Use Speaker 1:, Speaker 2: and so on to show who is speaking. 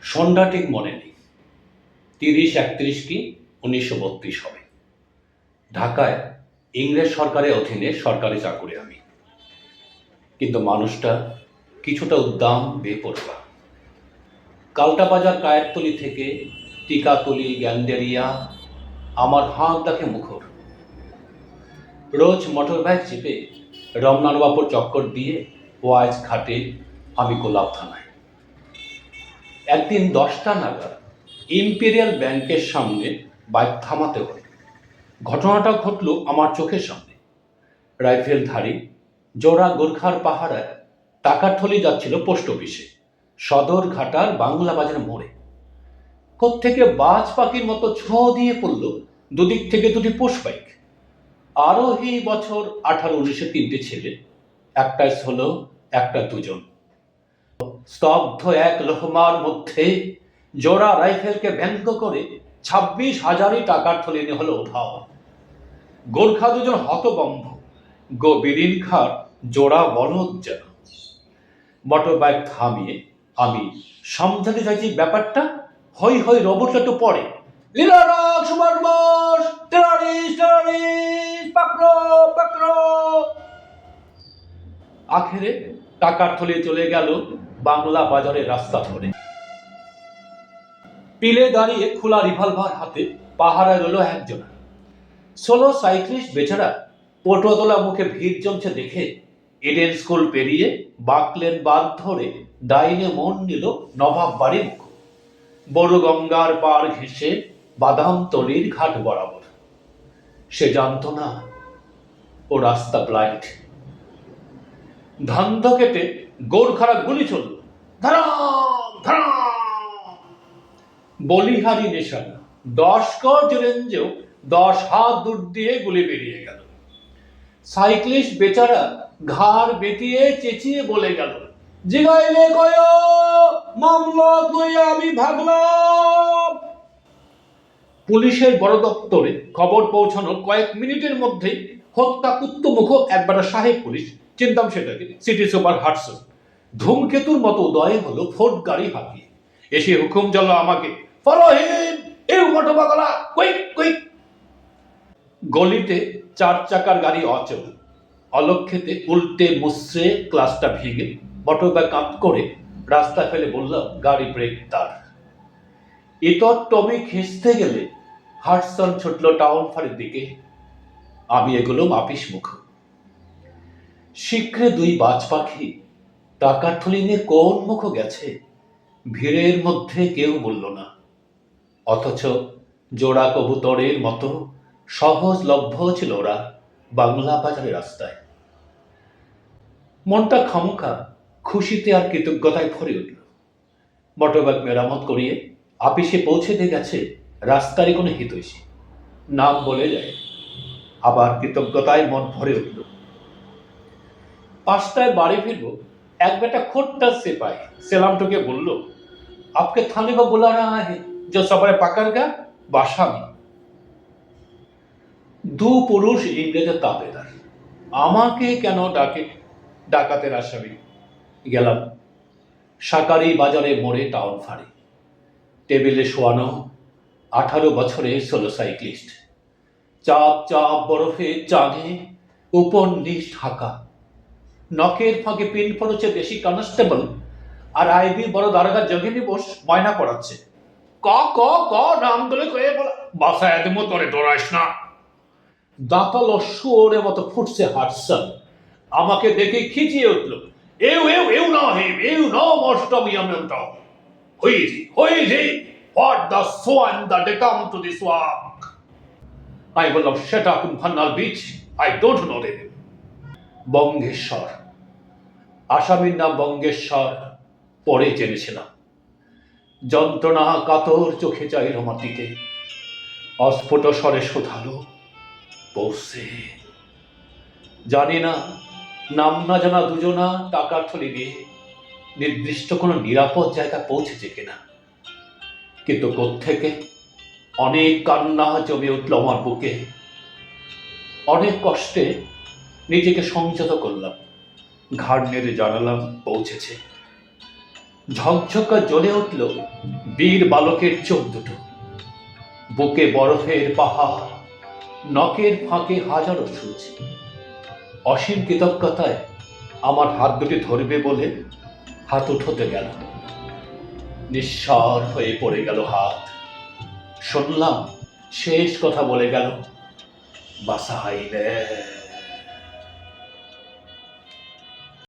Speaker 1: সন্ধ্যা ঠিক মনে নেই, 30-31 কি 1932 হবে। ঢাকায় ইংরেজ সরকারের অধীনে সরকারি চাকুরে আমি, কিন্তু মানুষটা কিছুটা উদ্দাম বেপরোয়া। কালটাবাজার কায়েরতলি থেকে টিকাতলি গ্যান্ডেরিয়া আমার হাঁক ডাকে মুখর। রোজ মোটর বাইক চেপে রমনানবাবুর চক্কর দিয়ে ওয়াইজ ঘাটে আমি গোলাপ থানায়। একদিন 10টা নাগাদ ইম্পেরিয়াল ব্যাংকের সামনে বাইক থামাতে হয়। ঘটনাটা ঘটল আমার চোখের সামনে। রাইফেলধারী জোড়া গোর্খার পাহারায় টাকার থলি যাচ্ছিল পোস্ট অফিসে, সদরঘাটার বাংলা বাজার মোড়ে। কোত্থেকে বাজ পাখির মতো ছোঁ দিয়ে পড়ল দুদিক থেকে দুটি পোস্ট বাইক। আরোহী বছর 18-19 তিনটে ছেলে, একটা হলো একটা দুজন। স্তব্ধ এক লোহমার মধ্যে জোড়া রাইফেলকে ব্যঙ্গ করে 26,000 টাকার থলি নিয়ে হলো উধাও। গোর্খা দুজন হতবম্ব, বিরিন খার জোড়া বলদ যেন। মোটর বাইক থামিয়ে আমি সমঝাতে চাইছি ব্যাপারটা। হই হই রবট একটু পরে, সুভাষ বোস, টেররিস্ট টেররিস্ট, পাকড়ো পাকড়ো। আখেরে টাকার থলি চলে গেল বাংলা বাজারের রাস্তা ধরে। পিলে দাঁড়িয়ে খোলা রিভলভার হাতে পাহারায় রইল একজন। সোলো সাইক্লিস্ট বেচারা পটুয়াতলা মুখে ভিড় জমছে দেখে ইডেন স্কুল পেরিয়ে বাকলেন বাদ ধরে ডাইনে মন নিল নবাব বাড়ি মুখ। বড় গঙ্গার পার ঘেঁষে বাদামতলির ঘাট বরাবর। সে জানত না ও রাস্তা ব্লাইন্ড। ধান্ধ কেটে গোর্খারা গুলি চলল, ধারাম ধারাম। বলিহারি নিশানা 10 গজ রেঞ্জেও 10 হাত দূর দিয়ে গুলি বেরিয়ে গেল। সাইক্লিস্ট বেচারা ঘাড় বেঁকিয়ে চেঁচিয়ে বলে গেল, জিগাইলে কয় মামলা লইয়া আমি ভাগলাম। পুলিশের বড় দপ্তরে খবর পৌঁছানোর কয়েক মিনিটের মধ্যেই হত্যা কুত্তমুখ একবারে সাহেব পুলিশ, চিন্তাম সেটাকে, সিটি সুপার হাটসন ধূমকেতুর মতো উদয় হলো ফোর্ড গাড়ি হাঁকিয়ে। এসে হুকুম জ্বলল আমাকে, ফলো হিম, এই মোটো পাগলা, কুইক কুইক। গলিতে 4 চাকার গাড়ি অচল, অলক্ষেতে উল্টে মুসড়ে ক্লাসটা ভেঙে মোটর বাইক কাঁপ করে রাস্তা ফেলে বললাম, গাড়ি ব্রেক তার। এতর টমি খেঁচতে গেলে হাটসন ছুটল টাউন ফাঁড়ির দিকে। আমি এগুলো আপিস মুখ। শীঘ্রে 2 বাজ পাখি টাকার থলি নিয়ে কোন মুখ গেছে ভিড়ের মধ্যে কেউ বলল না। অথচ জোড়া কবুতরের মতো সহজলভ্য ছিল ওরা বাংলা বাজারের রাস্তায়। মনটা খামোখা খুশিতে আর কৃতজ্ঞতায় ভরে উঠল। মোটরবাইক মেরামত করিয়ে আপিসে পৌঁছে দিয়ে গেছে রাস্তারই কোনো হিতৈষী, নাম বলে যায়। আবার কৃতজ্ঞতায় মন ভরে উঠল। 5টায় বাড়ি ফিরবো, এক বেটা খোট্টা সিপাही সেলাম ঠুকে বলল, আপকে থানে বা বুলা রহা है जो সবারে পাকারগা বাসামি। 2 পুরুষ ইংরেজের তাবেদার, আমাকে কেন ডাকে ডাকাতের আসামি। গেলাম শাকারি বাজারে মোড়ে টাউন ফাঁড়ি। টেবিলে শোয়ানো 18 বছরের সোলো সাইক্লিস্ট, চাপ চাপ বরফে চাঁদে উপন্নিস ঢাকা। নখের ফাঁকে পিন পড়েছে দেশি কনস্টেবল আর আইবি বড় দারোগা জগিনি বোস ময়না পড়াচ্ছে। ক ক ক নাম ধরে কয়ে বলা, বাসায় এত তোরে ডরাইস না। দাঁতাল শুয়োরে মতো ফুটছে হাটসন, আমাকে দেখে খিচিয়ে উঠল, এউ এউ এউ না হিম, এউ না মোস্টম ইয়ামেন্ট। হইজি হোয়াট দ্য সোয়ান দ্য ডেকাম টু দিস ওয়াক। আমি বললাম, সেট আপ ইন ফান্নাল beach, I don't know them. Bangeshwar, আসামির নাম বঙ্গেশ্বর, পরে জেনেছিলাম। যন্ত্রণা কাতর চোখে চাইল মাটিতে, অস্ফুট স্বরে শোধালো, পৌঁছে। জানি না নাম না জানা দুজনা টাকার থলি নিয়ে নির্দিষ্ট কোনো নিরাপদ জায়গায় পৌঁছেছে কিনা, কিন্তু কোত্থেকে অনেক কান্না জমে উঠল আমার বুকে। অনেক কষ্টে নিজেকে সংযত করলাম, ঘাড় নেড়ে জানালাম পৌঁছেছে। ঝকঝকা জ্বলে উঠল বীর বালকের চোখ দুটো, বুকে বরফের পাহাড়, নখের ফাঁকে হাজারো সূচ। অসীম কৃতজ্ঞতায় আমার হাত দুটি ধরবে বলে হাত উঠোতে গেল, নিঃস্বর হয়ে পড়ে গেল হাত। শুনলাম শেষ কথা বলে গেল, বাসাইলে।